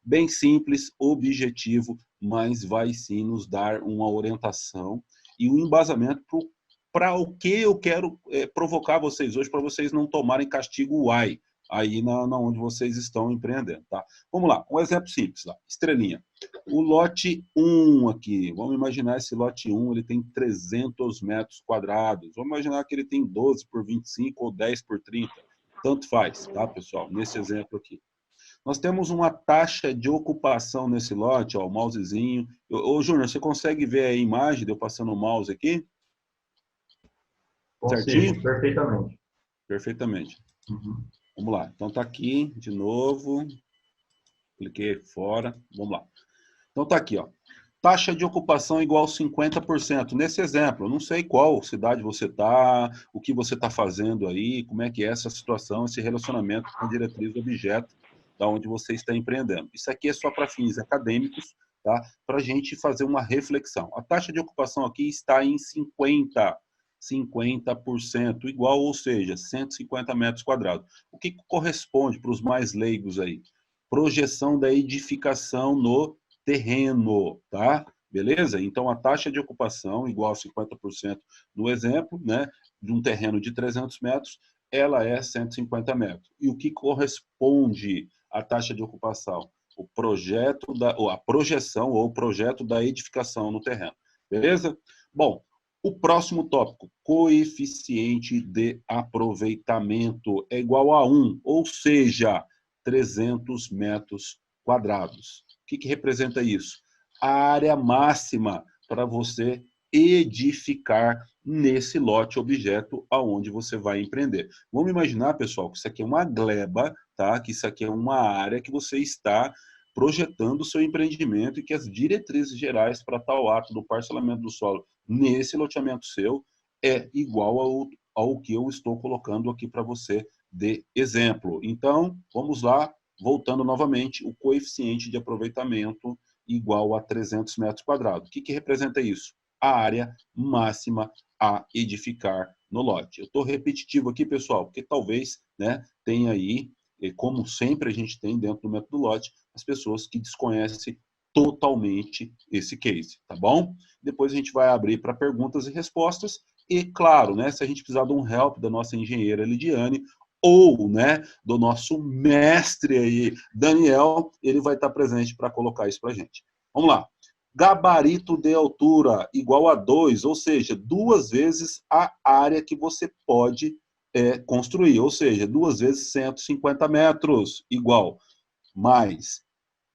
bem simples, objetivo, mas vai sim nos dar uma orientação e um embasamento para o que eu quero provocar vocês hoje, para vocês não tomarem castigo uai, aí na onde vocês estão empreendendo, tá? Vamos lá, um exemplo simples, lá, estrelinha. O lote 1 aqui, vamos imaginar esse lote 1, ele tem 300 metros quadrados. Vamos imaginar que ele tem 12 por 25 ou 10 por 30. Tanto faz, tá, pessoal? Nesse exemplo aqui. Nós temos uma taxa de ocupação nesse lote, ó, o mousezinho. Ô, Júnior, você consegue ver a imagem de eu passando o mouse aqui? Certinho? Consigo, perfeitamente. Perfeitamente. Uhum. Vamos lá. Então tá aqui, de novo. Cliquei fora. Vamos lá. Então tá aqui, ó. Taxa de ocupação igual a 50%. Nesse exemplo, eu não sei qual cidade você está, o que você está fazendo aí, como é que é essa situação, esse relacionamento com a diretriz do objeto, da onde você está empreendendo. Isso aqui é só para fins acadêmicos, tá? Para a gente fazer uma reflexão. A taxa de ocupação aqui está em 50%, igual, ou seja, 150 metros quadrados. O que corresponde para os mais leigos aí? Projeção da edificação no terreno, tá? Beleza? Então, a taxa de ocupação, igual a 50% no exemplo, né, de um terreno de 300 metros, ela é 150 metros. E o que corresponde à taxa de ocupação? O projeto, ou a projeção ou o projeto da edificação no terreno. Beleza? Bom, o próximo tópico, coeficiente de aproveitamento é igual a 1, ou seja, 300 metros quadrados. O que representa isso? A área máxima para você edificar nesse lote objeto aonde você vai empreender. Vamos imaginar, pessoal, que isso aqui é uma gleba, tá? Que isso aqui é uma área que você está projetando o seu empreendimento e que as diretrizes gerais para tal ato do parcelamento do solo nesse loteamento seu é igual ao que eu estou colocando aqui para você de exemplo. Então, vamos lá, voltando novamente, o coeficiente de aproveitamento igual a 300 metros quadrados. O que representa isso? A área máxima a edificar no lote. Eu estou repetitivo aqui, pessoal, porque talvez, né, tenha aí, como sempre a gente tem dentro do método lote, as pessoas que desconhecem totalmente esse case, tá bom? Depois a gente vai abrir para perguntas e respostas e, claro, né, se a gente precisar de um help da nossa engenheira Lidiane ou, né, do nosso mestre aí, Daniel, ele vai estar presente para colocar isso para a gente. Vamos lá. Gabarito de altura igual a 2, ou seja, 2 vezes a área que você pode construir, ou seja, 2 vezes 150 metros, igual, mais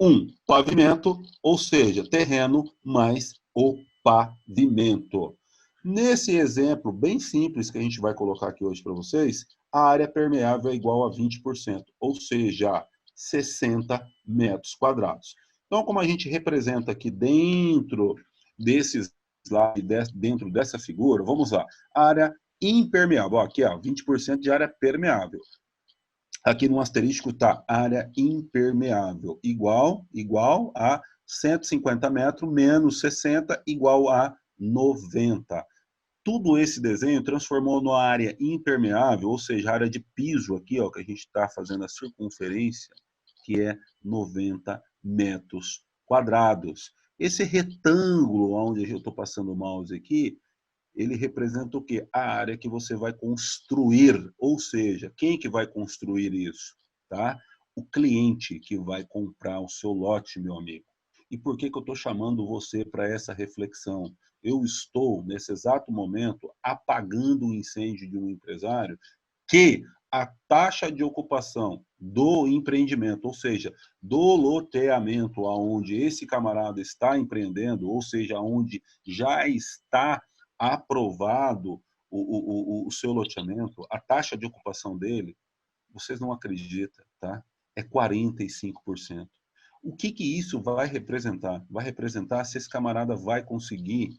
1 pavimento, ou seja, terreno mais o pavimento. Nesse exemplo bem simples que a gente vai colocar aqui hoje para vocês, a área permeável é igual a 20%, ou seja, 60 metros quadrados. Então, como a gente representa aqui dentro desses slides, dentro dessa figura, vamos lá, área impermeável, aqui ó, 20% de área permeável. Aqui no asterístico está área impermeável, igual a 150 metros menos 60, igual a 90. Tudo esse desenho transformou numa área impermeável, ou seja, a área de piso aqui, ó, que a gente está fazendo a circunferência, que é 90 metros quadrados. Esse retângulo onde eu estou passando o mouse aqui, ele representa o quê? A área que você vai construir, ou seja, quem que vai construir isso? Tá? O cliente que vai comprar o seu lote, meu amigo. E por que eu estou chamando você para essa reflexão? Eu estou, nesse exato momento, apagando o incêndio de um empresário que a taxa de ocupação do empreendimento, ou seja, do loteamento aonde esse camarada está empreendendo, ou seja, onde já está aprovado o seu loteamento, a taxa de ocupação dele, vocês não acreditam, tá? É 45%. O que isso vai representar? Vai representar se esse camarada vai conseguir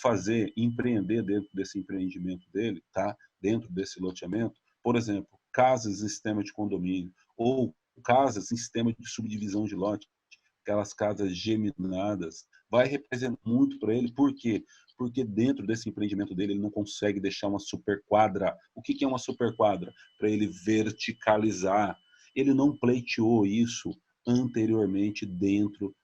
fazer, empreender dentro desse empreendimento dele, tá? Dentro desse loteamento, por exemplo, casas em sistema de condomínio ou casas em sistema de subdivisão de lote, aquelas casas geminadas, vai representar muito para ele, por quê? Porque dentro desse empreendimento dele ele não consegue deixar uma superquadra. O que é uma superquadra? Para ele verticalizar. Ele não pleiteou isso anteriormente dentro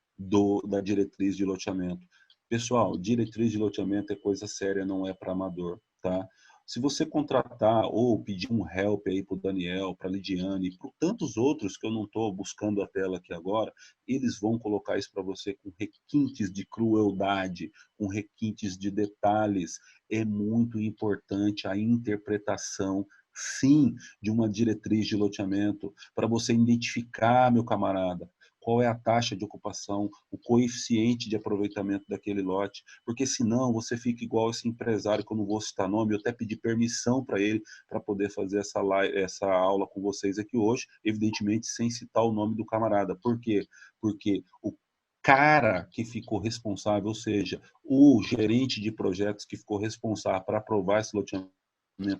da diretriz de loteamento. Pessoal, diretriz de loteamento é coisa séria, não é para amador, tá? Se você contratar ou pedir um help aí para o Daniel, para a Lidiane e para tantos outros que eu não estou buscando a tela aqui agora, eles vão colocar isso para você com requintes de crueldade, com requintes de detalhes. É muito importante a interpretação, sim, de uma diretriz de loteamento, para você identificar, meu camarada, qual é a taxa de ocupação, o coeficiente de aproveitamento daquele lote, porque senão você fica igual esse empresário, que eu não vou citar nome, eu até pedi permissão para ele para poder fazer essa aula com vocês aqui hoje, evidentemente sem citar o nome do camarada. Por quê? Porque o cara que ficou responsável, ou seja, o gerente de projetos que ficou responsável para aprovar esse loteamento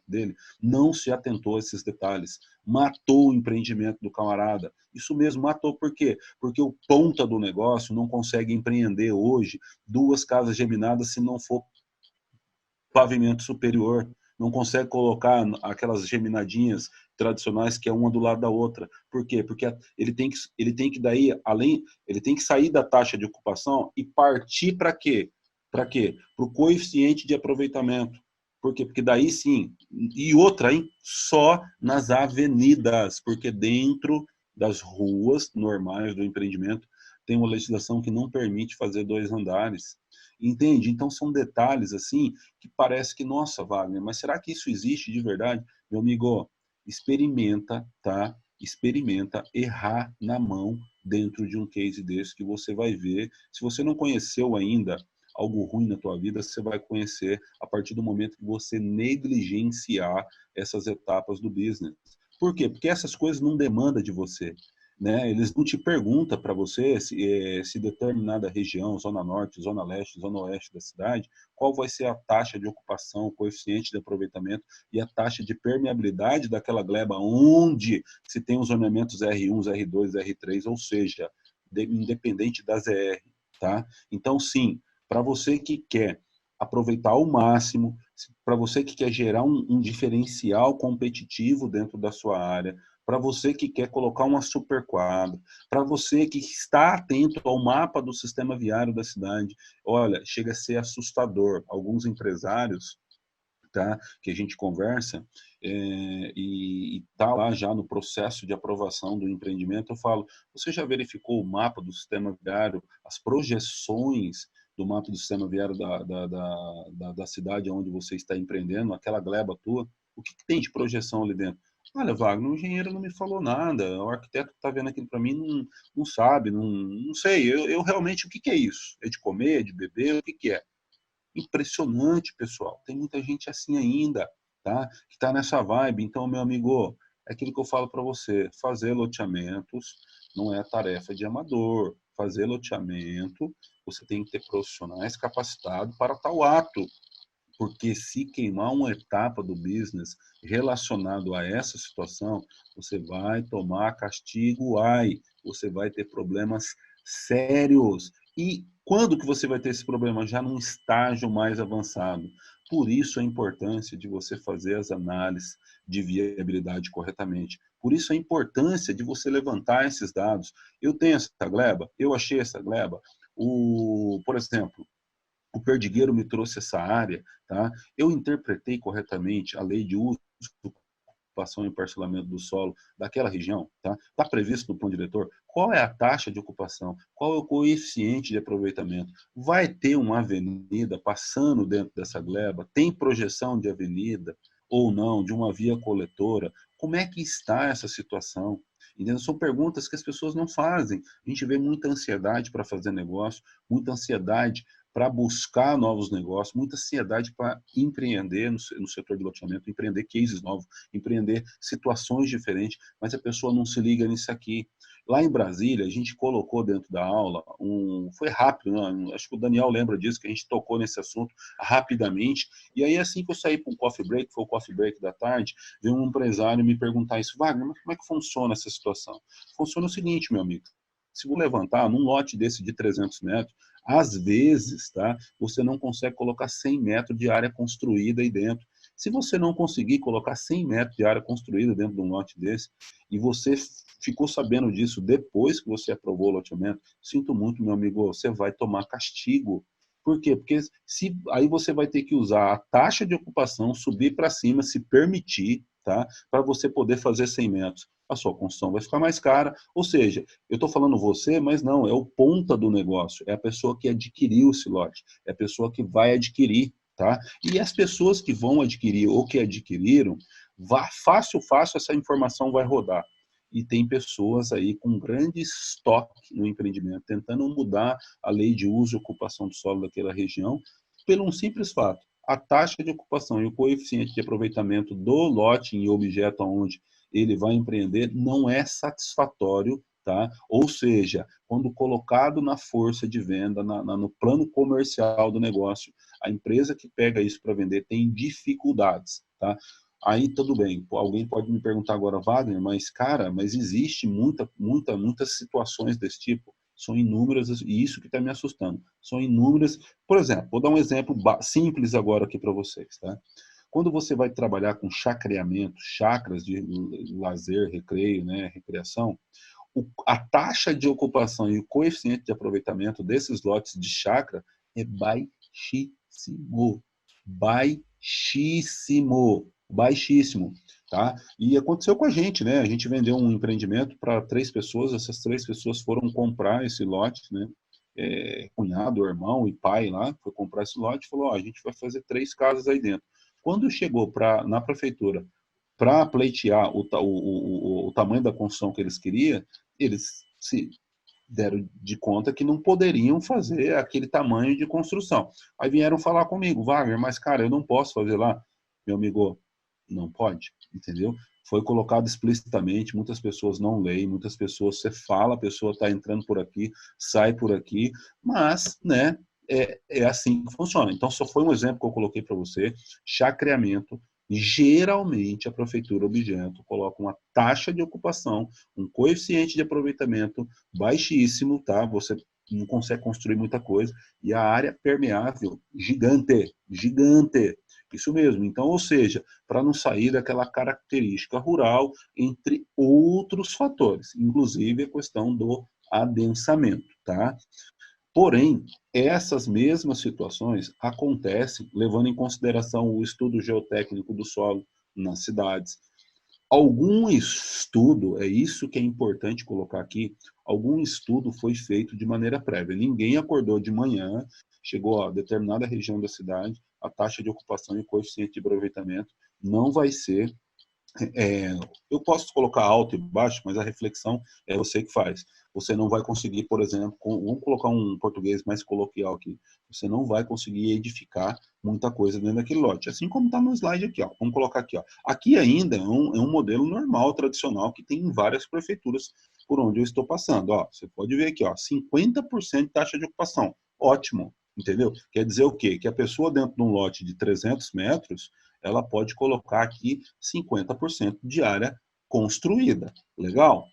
dele, não se atentou a esses detalhes, matou o empreendimento do camarada. Isso mesmo, matou. Por quê? Porque o ponta do negócio não consegue empreender hoje 2 casas geminadas se não for pavimento superior, não consegue colocar aquelas geminadinhas tradicionais que é uma do lado da outra. Por quê? Porque ele tem que daí, ele tem que sair da taxa de ocupação e partir para quê? Para quê? Para o coeficiente de aproveitamento. Por quê? Porque daí sim, e outra, hein? Só nas avenidas, porque dentro das ruas normais do empreendimento tem uma legislação que não permite fazer 2 andares. Entende? Então são detalhes assim que parece que, nossa, Wagner, mas será que isso existe de verdade? Meu amigo, experimenta, tá? Experimenta errar na mão dentro de um case desse que você vai ver. Se você não conheceu ainda algo ruim na tua vida, você vai conhecer a partir do momento que você negligenciar essas etapas do business. Por quê? Porque essas coisas não demandam de você. Né? Eles não te perguntam para você se determinada região, zona norte, zona leste, zona oeste da cidade, qual vai ser a taxa de ocupação, o coeficiente de aproveitamento e a taxa de permeabilidade daquela gleba onde se tem os zoneamentos R1, R2, R3, ou seja, independente da ZR, tá? Então, sim, para você que quer aproveitar ao máximo, para você que quer gerar um diferencial competitivo dentro da sua área, para você que quer colocar uma superquadra, para você que está atento ao mapa do sistema viário da cidade, olha, chega a ser assustador. Alguns empresários, tá, que a gente conversa, e está lá já no processo de aprovação do empreendimento, eu falo, você já verificou o mapa do sistema viário, as projeções do mapa do sistema viário da cidade onde você está empreendendo, aquela gleba tua, o que tem de projeção ali dentro? Olha, Wagner, o engenheiro não me falou nada, o arquiteto que está vendo aquilo para mim não sabe, não sei, eu realmente, o que é isso? É de comer, é de beber, o que é? Impressionante, pessoal. Tem muita gente assim ainda, tá? Que está nessa vibe. Então, meu amigo, é aquilo que eu falo para você. Fazer loteamentos não é tarefa de amador. Fazer loteamento, você tem que ter profissionais capacitados para tal ato. Porque se queimar uma etapa do business relacionado a essa situação, você vai tomar castigo, você vai ter problemas sérios. E quando que você vai ter esse problema? Já num estágio mais avançado. Por isso a importância de você fazer as análises de viabilidade corretamente. Por isso a importância de você levantar esses dados. Eu tenho essa gleba, eu achei essa gleba. Por exemplo, o Perdigueiro me trouxe essa área, tá? Eu interpretei corretamente a lei de uso, ocupação e parcelamento do solo daquela região, tá? Está previsto no plano diretor qual é a taxa de ocupação, qual é o coeficiente de aproveitamento. Vai ter uma avenida passando dentro dessa gleba? Tem projeção de avenida ou não, de uma via coletora? Como é que está essa situação? Entendeu? São perguntas que as pessoas não fazem. A gente vê muita ansiedade para fazer negócio, muita ansiedade para buscar novos negócios, muita ansiedade para empreender no setor de loteamento, empreender cases novos, empreender situações diferentes, mas a pessoa não se liga nisso aqui. Lá em Brasília, a gente colocou dentro da aula, foi rápido, né? Acho que o Daniel lembra disso, que a gente tocou nesse assunto rapidamente, e aí assim que eu saí para um coffee break, foi o coffee break da tarde, veio um empresário me perguntar isso, Wagner, mas como é que funciona essa situação? Funciona o seguinte, meu amigo, se vou levantar num lote desse de 300 metros, às vezes, tá, você não consegue colocar 100 metros de área construída aí dentro. Se você não conseguir colocar 100 metros de área construída dentro de um lote desse, e você ficou sabendo disso depois que você aprovou o loteamento, sinto muito, meu amigo, você vai tomar castigo. Por quê? Porque aí você vai ter que usar a taxa de ocupação, subir para cima, se permitir, tá? Para você poder fazer 100 metros. A sua construção vai ficar mais cara. Ou seja, eu estou falando você, mas não, é o ponta do negócio. É a pessoa que adquiriu esse lote. É a pessoa que vai adquirir, tá? E as pessoas que vão adquirir ou que adquiriram, fácil, essa informação vai rodar. E tem pessoas aí com grande estoque no empreendimento, tentando mudar a lei de uso e ocupação do solo daquela região, pelo um simples fato. A taxa de ocupação e o coeficiente de aproveitamento do lote em objeto onde ele vai empreender não é satisfatório, tá? Ou seja, quando colocado na força de venda, no plano comercial do negócio, a empresa que pega isso para vender tem dificuldades, tá? Aí tudo bem, alguém pode me perguntar agora, Wagner, mas cara, mas existe muitas situações desse tipo? São inúmeras, e isso que está me assustando. São inúmeras. Por exemplo, vou dar um exemplo simples agora aqui para vocês, tá? Quando você vai trabalhar com chacreamento, chacras de lazer, recreio, né, recreação, a taxa de ocupação e o coeficiente de aproveitamento desses lotes de chácara é baixíssimo. Baixíssimo. Baixíssimo. Tá? E aconteceu com a gente, né? A gente vendeu um empreendimento para 3 pessoas, essas 3 pessoas foram comprar esse lote, né? Cunhado, irmão e pai lá, foi comprar esse lote e falou, ó, a gente vai fazer 3 casas aí dentro. Quando chegou na prefeitura para pleitear o tamanho da construção que eles queriam, eles se deram de conta que não poderiam fazer aquele tamanho de construção. Aí vieram falar comigo, Wagner, mas cara, eu não posso fazer lá. Meu amigo, não pode, entendeu? Foi colocado explicitamente, muitas pessoas não leem, muitas pessoas, você fala, a pessoa está entrando por aqui, sai por aqui, mas, né, é assim que funciona. Então, só foi um exemplo que eu coloquei para você, chacreamento. Geralmente, a prefeitura objeto coloca uma taxa de ocupação, um coeficiente de aproveitamento baixíssimo, tá? Você não consegue construir muita coisa, e a área permeável gigante, gigante. Isso mesmo. Então, ou seja, para não sair daquela característica rural, entre outros fatores, inclusive a questão do adensamento, tá? Porém, essas mesmas situações acontecem levando em consideração o estudo geotécnico do solo nas cidades. Algum estudo, é isso que é importante colocar aqui, algum estudo foi feito de maneira prévia. Ninguém acordou de manhã, chegou a determinada região da cidade, a taxa de ocupação e o coeficiente de aproveitamento não vai ser eu posso colocar alto e baixo, mas a reflexão é você que faz. Você não vai conseguir, por exemplo, vamos colocar um português mais coloquial aqui, você não vai conseguir edificar muita coisa dentro daquele lote. Assim como está no slide aqui, ó. Vamos colocar aqui, ó. Aqui ainda é um modelo normal, tradicional, que tem em várias prefeituras por onde eu estou passando. Ó, você pode ver aqui, ó, 50% de taxa de ocupação. Ótimo, entendeu? Quer dizer o quê? Que a pessoa dentro de um lote de 300 metros, ela pode colocar aqui 50% de área construída. Legal?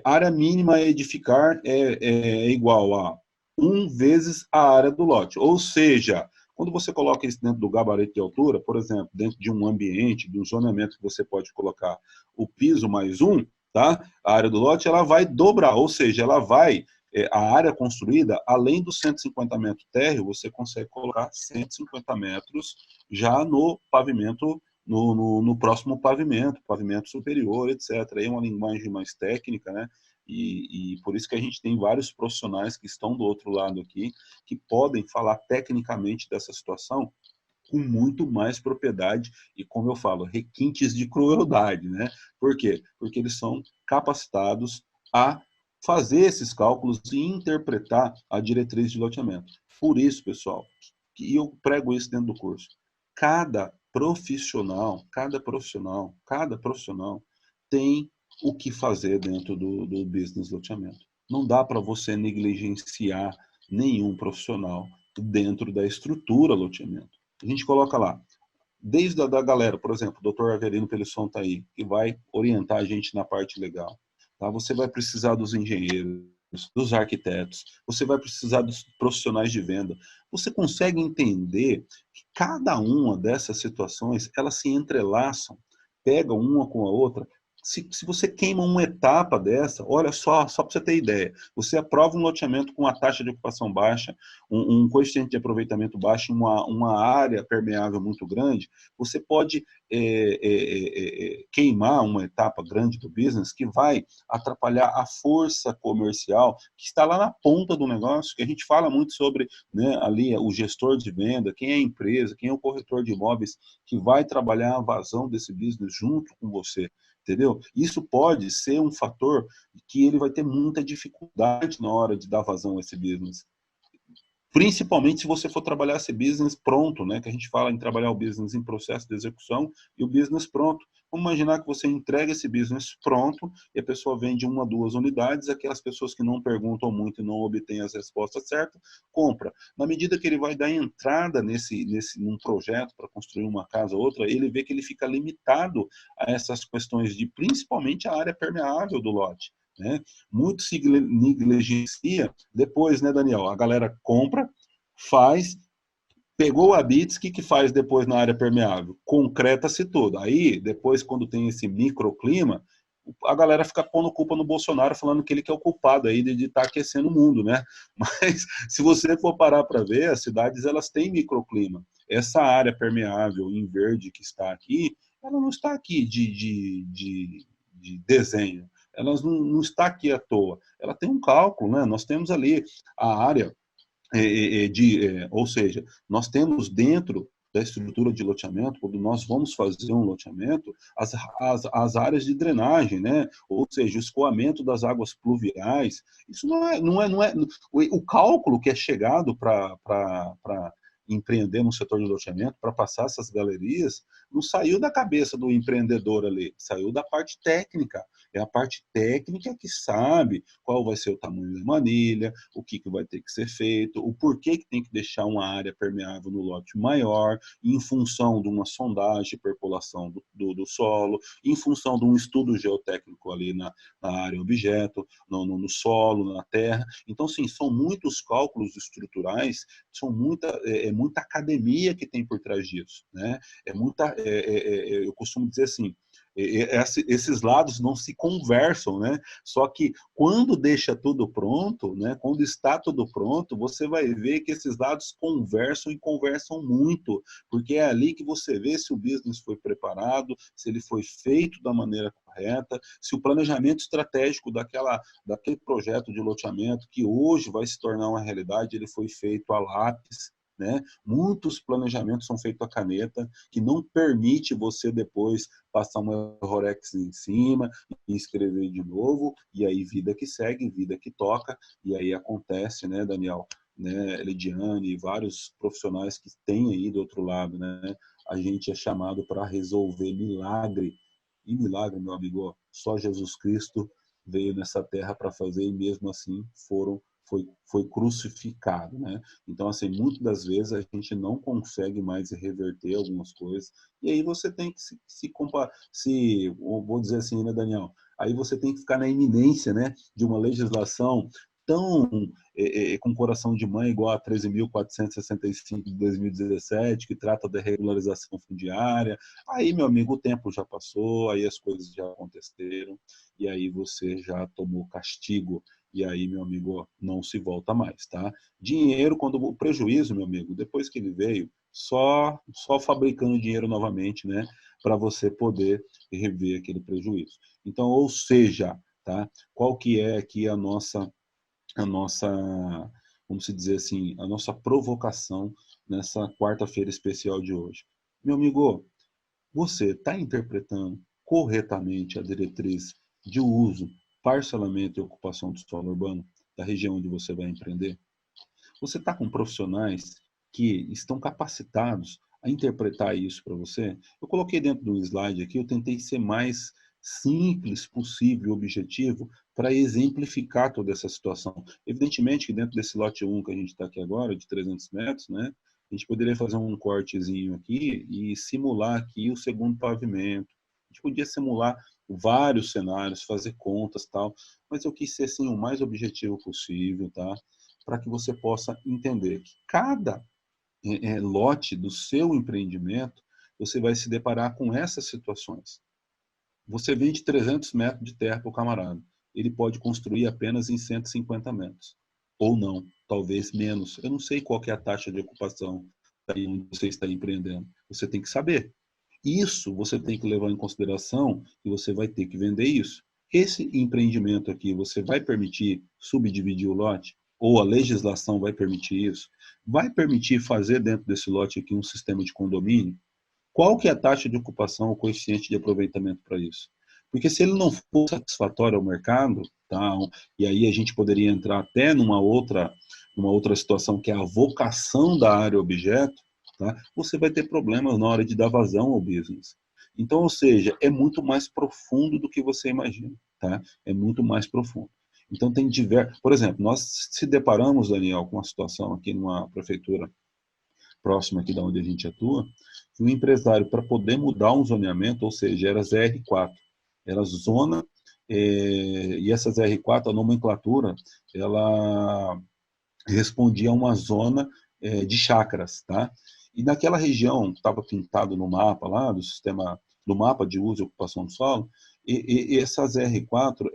Área mínima a edificar é igual a 1 vezes a área do lote. Ou seja, quando você coloca isso dentro do gabarito de altura, por exemplo, dentro de um ambiente, de um zoneamento que você pode colocar o piso mais 1, tá? A área do lote ela vai dobrar, ou seja, ela vai a área construída, além dos 150 metros térreo, você consegue colocar 150 metros já no pavimento, no próximo pavimento superior, etc. Aí é uma linguagem mais técnica, né? E por isso que a gente tem vários profissionais que estão do outro lado aqui, que podem falar tecnicamente dessa situação com muito mais propriedade e, como eu falo, requintes de crueldade, né? Por quê? Porque eles são capacitados a fazer esses cálculos e interpretar a diretriz de loteamento. Por isso, pessoal, que eu prego isso dentro do curso. Cada profissional tem o que fazer dentro do business loteamento. Não dá para você negligenciar nenhum profissional dentro da estrutura loteamento. A gente coloca lá, desde a da galera, por exemplo, o Dr. Avelino Pelisson está aí, que vai orientar a gente na parte legal. Tá? Você vai precisar dos engenheiros, dos arquitetos, você vai precisar dos profissionais de venda. Você consegue entender que cada uma dessas situações, elas se entrelaçam, pegam uma com a outra, se você queima uma etapa dessa, olha só para você ter ideia, você aprova um loteamento com uma taxa de ocupação baixa, um coeficiente de aproveitamento baixo, uma área permeável muito grande, você pode queimar uma etapa grande do business que vai atrapalhar a força comercial que está lá na ponta do negócio, que a gente fala muito sobre, né, ali o gestor de venda, quem é a empresa, quem é o corretor de imóveis que vai trabalhar a vazão desse business junto com você. Entendeu? Isso pode ser um fator que ele vai ter muita dificuldade na hora de dar vazão a esse business. Principalmente se você for trabalhar esse business pronto, né? Que a gente fala em trabalhar o business em processo de execução e o business pronto. Vamos imaginar que você entrega esse business pronto e a pessoa vende 1 a 2 unidades, aquelas pessoas que não perguntam muito e não obtêm as respostas certas, compra. Na medida que ele vai dar entrada num projeto para construir uma casa ou outra, ele vê que ele fica limitado a essas questões de, principalmente, a área permeável do lote. Né? Muito se negligencia depois, né, Daniel? A galera compra, faz, pegou a bits, o que faz depois na área permeável? Concreta-se tudo. Aí, depois, quando tem esse microclima, a galera fica pondo culpa no Bolsonaro, falando que ele que é o culpado aí de estar aquecendo o mundo, né? Mas, se você for parar para ver, as cidades, elas têm microclima. Essa área permeável em verde que está aqui, ela não está aqui de desenho. Ela não está aqui à toa. Ela tem um cálculo, né? Nós temos ali a área ou seja, nós temos dentro da estrutura de loteamento, quando nós vamos fazer um loteamento, as áreas de drenagem, né? Ou seja, o escoamento das águas pluviais. Isso não é o cálculo que é chegado para empreender no setor de loteamento, para passar essas galerias, não saiu da cabeça do empreendedor ali, saiu da parte técnica. É a parte técnica que sabe qual vai ser o tamanho da manilha, o que vai ter que ser feito, o porquê que tem que deixar uma área permeável no lote maior, em função de uma sondagem de percolação do solo, em função de um estudo geotécnico ali na área objeto, no solo, na terra. Então, sim, são muitos cálculos estruturais, são muita academia que tem por trás disso, né? Eu costumo dizer assim, esses lados não se conversam, né? Só que quando deixa tudo pronto, né? Quando está tudo pronto, você vai ver que esses lados conversam e conversam muito, porque é ali que você vê se o business foi preparado, se ele foi feito da maneira correta, se o planejamento estratégico daquele projeto de loteamento que hoje vai se tornar uma realidade, ele foi feito a lápis, né? Muitos planejamentos são feitos à caneta, que não permite você depois passar um Errorex em cima e escrever de novo, e aí vida que segue, vida que toca, e aí acontece, né, Daniel, né, Lidiane e vários profissionais que têm aí do outro lado, né, a gente é chamado para resolver milagre, e milagre, meu amigo, só Jesus Cristo veio nessa terra para fazer, e mesmo assim foi crucificado, né? Então, assim, muitas das vezes a gente não consegue mais reverter algumas coisas, e aí você tem que vou dizer assim, né, Daniel? Aí você tem que ficar na iminência, né, de uma legislação tão com coração de mãe, igual a 13.465 de 2017, que trata da regularização fundiária. Aí, meu amigo, o tempo já passou, aí as coisas já aconteceram, e aí você já tomou castigo, e aí, meu amigo, não se volta mais, tá? Dinheiro, quando o prejuízo, meu amigo, depois que ele veio, só fabricando dinheiro novamente, né, para você poder rever aquele prejuízo. Então, ou seja, tá? Qual que é aqui a nossa, vamos dizer assim, a nossa provocação nessa quarta-feira especial de hoje? Meu amigo, você está interpretando corretamente a diretriz de uso, parcelamento e ocupação do solo urbano da região onde você vai empreender? Você está com profissionais que estão capacitados a interpretar isso para você? Eu coloquei dentro do slide aqui, eu tentei ser mais simples possível, objetivo, para exemplificar toda essa situação. Evidentemente que dentro desse lote 1 que a gente está aqui agora, de 300 metros, né, a gente poderia fazer um cortezinho aqui e simular aqui o segundo pavimento. A gente podia simular vários cenários, fazer contas e tal, mas eu quis ser assim, o mais objetivo possível, tá? Para que você possa entender que cada lote do seu empreendimento, você vai se deparar com essas situações. Você vende 300 metros de terra para o camarada. Ele pode construir apenas em 150 metros. Ou não, talvez menos. Eu não sei qual que é a taxa de ocupação aí onde você está empreendendo. Você tem que saber. Isso você tem que levar em consideração que você vai ter que vender isso. Esse empreendimento aqui, você vai permitir subdividir o lote? Ou a legislação vai permitir isso? Vai permitir fazer dentro desse lote aqui um sistema de condomínio? Qual que é a taxa de ocupação, o coeficiente de aproveitamento para isso? Porque se ele não for satisfatório ao mercado, tá, e aí a gente poderia entrar até numa outra situação, que é a vocação da área objeto, tá, você vai ter problemas na hora de dar vazão ao business. Então, ou seja, é muito mais profundo do que você imagina, tá? É muito mais profundo. Então, tem diversos... Por exemplo, nós se deparamos, Daniel, com uma situação aqui numa prefeitura próxima aqui da onde a gente atua, que o empresário, para poder mudar um zoneamento, ou seja, era ZR4, era zona, e essa ZR4, a nomenclatura, ela respondia a uma zona de chácaras, tá? E naquela região que estava pintado no mapa lá, do sistema, do mapa de uso e ocupação do solo, e essa ZR4,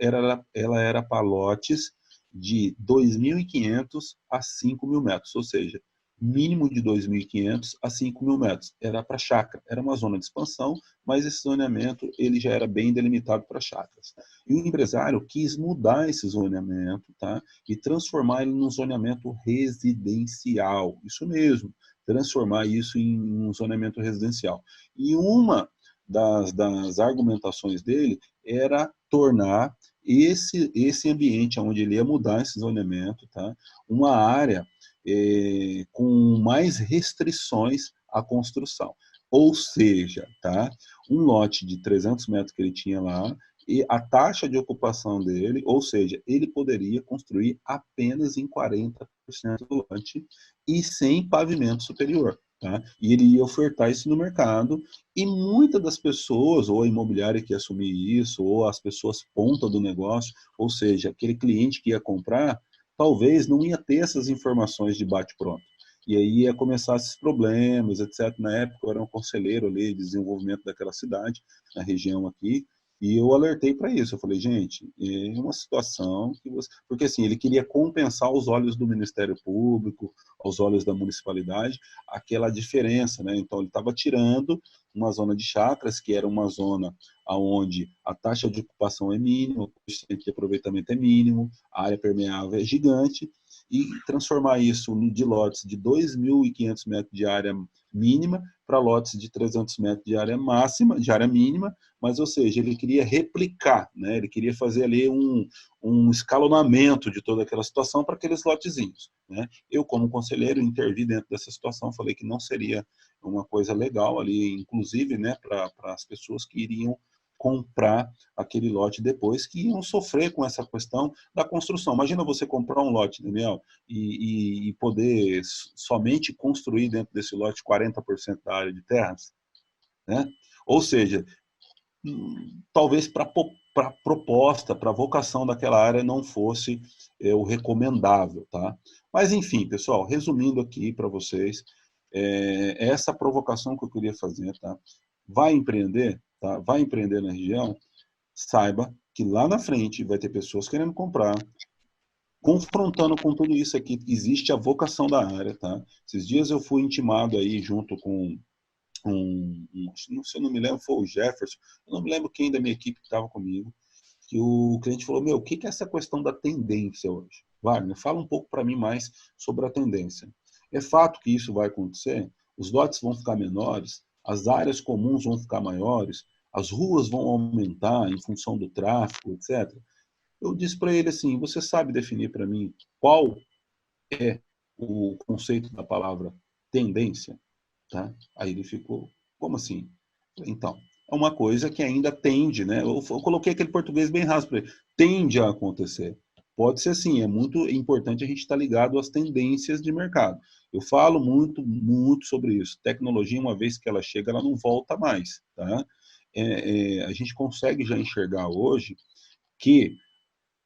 ela era para lotes de 2.500 a 5.000 metros, ou seja, mínimo de 2.500 a 5.000 metros. Era para chácara, era uma zona de expansão, mas esse zoneamento ele já era bem delimitado para chácaras. E o empresário quis mudar esse zoneamento, tá? E transformar ele num zoneamento residencial. Isso mesmo, transformar isso em um zoneamento residencial. E uma das argumentações dele era tornar esse ambiente onde ele ia mudar esse zoneamento, tá? Uma área com mais restrições à construção. Ou seja, tá? Um lote de 300 metros que ele tinha lá, e a taxa de ocupação dele, ou seja, ele poderia construir apenas em 40% do lote e sem pavimento superior. Tá? E ele ia ofertar isso no mercado, e muitas das pessoas, ou a imobiliária que ia assumir isso, ou as pessoas ponta do negócio, ou seja, aquele cliente que ia comprar, talvez não ia ter essas informações de bate-pronto. E aí ia começar esses problemas, etc. Na época eu era um conselheiro ali de desenvolvimento daquela cidade, na região aqui, e eu alertei para isso. Eu falei, gente, é uma situação que você... Porque assim, ele queria compensar aos olhos do Ministério Público, aos olhos da municipalidade, aquela diferença, né? Então ele estava tirando uma zona de chácaras, que era uma zona onde a taxa de ocupação é mínima, o coeficiente de aproveitamento é mínimo, a área permeável é gigante, e transformar isso de lotes de 2.500 metros de área mínima para lotes de 300 metros de área máxima, de área mínima, mas, ou seja, ele queria replicar, né? Ele queria fazer ali um escalonamento de toda aquela situação para aqueles lotezinhos, né? Eu, como conselheiro, intervi dentro dessa situação, falei que não seria uma coisa legal ali, inclusive, né, para as pessoas que iriam comprar aquele lote depois, que iam sofrer com essa questão da construção. Imagina você comprar um lote, Daniel, e poder somente construir dentro desse lote 40% da área de terras, né? Ou seja, talvez para a proposta, para a vocação daquela área não fosse o recomendável, tá? Mas enfim, pessoal, resumindo aqui para vocês, essa provocação que eu queria fazer, tá? Vai empreender, tá? Vai empreender na região, saiba que lá na frente vai ter pessoas querendo comprar, confrontando com tudo isso aqui, existe a vocação da área, tá? Esses dias eu fui intimado aí junto com se eu não me lembro, foi o Jefferson, eu não me lembro quem da minha equipe que estava comigo, que o cliente falou, meu, o que é essa questão da tendência hoje? Wagner, fala um pouco para mim mais sobre a tendência. É fato que isso vai acontecer? Os lotes vão ficar menores, as áreas comuns vão ficar maiores, as ruas vão aumentar em função do tráfego, etc. Eu disse para ele assim, você sabe definir para mim qual é o conceito da palavra tendência? Tá? Aí ele ficou, como assim? Então, é uma coisa que ainda tende, né? Eu coloquei aquele português bem raso para ele, tende a acontecer. Pode ser sim, é muito importante a gente estar ligado às tendências de mercado. Eu falo muito, muito sobre isso. Tecnologia, uma vez que ela chega, ela não volta mais, tá? A gente consegue já enxergar hoje que,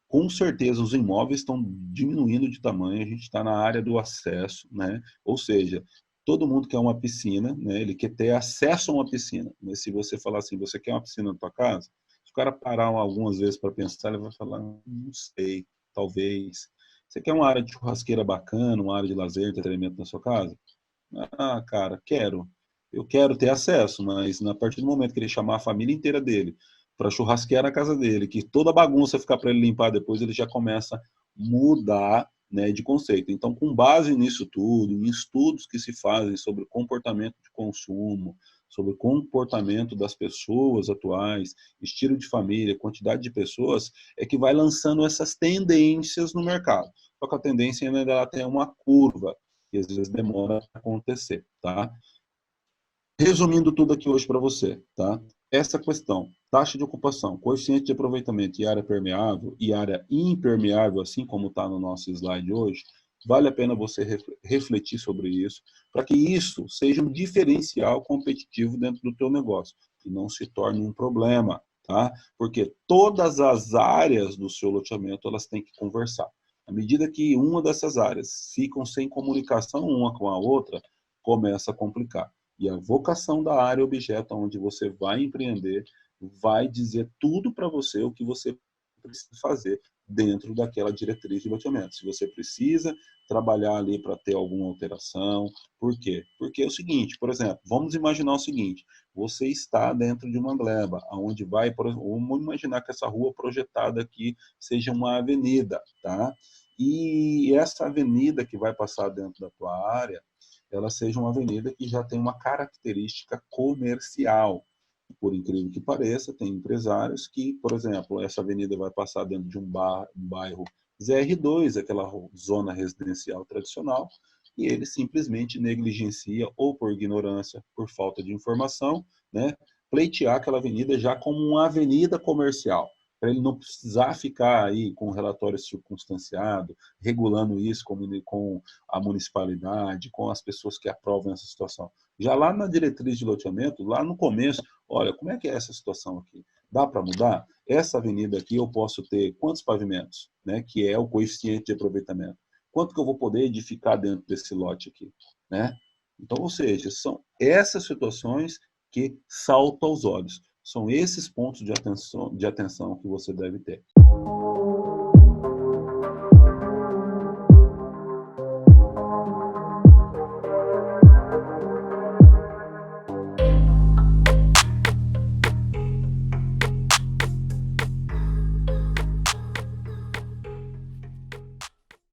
com certeza, os imóveis estão diminuindo de tamanho, a gente está na área do acesso, né? Ou seja, todo mundo quer uma piscina, né? Ele quer ter acesso a uma piscina. Mas se você falar assim, você quer uma piscina na tua casa? cara parar algumas vezes para pensar, ele vai falar, não sei, talvez. Você quer uma área de churrasqueira bacana, uma área de lazer, entretenimento na sua casa? Ah, cara, quero. Eu quero ter acesso, mas a partir do momento que ele chamar a família inteira dele para churrasquear na casa dele, que toda bagunça ficar para ele limpar depois, ele já começa a mudar, né, de conceito. Então, com base nisso tudo, em estudos que se fazem sobre comportamento de consumo, sobre comportamento das pessoas atuais, estilo de família, quantidade de pessoas, é que vai lançando essas tendências no mercado. Só que a tendência ainda ela tem uma curva, que às vezes demora a acontecer, tá? Resumindo tudo aqui hoje para você, tá? Essa questão, taxa de ocupação, coeficiente de aproveitamento e área permeável e área impermeável, assim como está no nosso slide hoje, vale a pena você refletir sobre isso, para que isso seja um diferencial competitivo dentro do teu negócio e não se torne um problema, tá? Porque todas as áreas do seu loteamento, elas têm que conversar. À medida que uma dessas áreas ficam sem comunicação uma com a outra, começa a complicar. E a vocação da área objeto onde você vai empreender vai dizer tudo para você o que você precisa fazer dentro daquela diretriz de loteamento. Se você precisa trabalhar ali para ter alguma alteração. Por quê? Porque é o seguinte, por exemplo, vamos imaginar o seguinte, você está dentro de uma gleba, onde vai, vamos imaginar que essa rua projetada aqui seja uma avenida, tá? E essa avenida que vai passar dentro da tua área, ela seja uma avenida que já tem uma característica comercial. Por incrível que pareça, tem empresários que, por exemplo, essa avenida vai passar dentro de um bairro ZR2, aquela zona residencial tradicional, e ele simplesmente negligencia, ou por ignorância, por falta de informação, né, pleitear aquela avenida já como uma avenida comercial, para ele não precisar ficar aí com relatório circunstanciado, regulando isso com a municipalidade, com as pessoas que aprovam essa situação. Já lá na diretriz de loteamento, lá no começo, olha, como é que é essa situação aqui? Dá para mudar? Essa avenida aqui eu posso ter quantos pavimentos, né? Que é o coeficiente de aproveitamento. Quanto que eu vou poder edificar dentro desse lote aqui, né? Então, ou seja, são essas situações que saltam aos olhos. São esses pontos de atenção que você deve ter.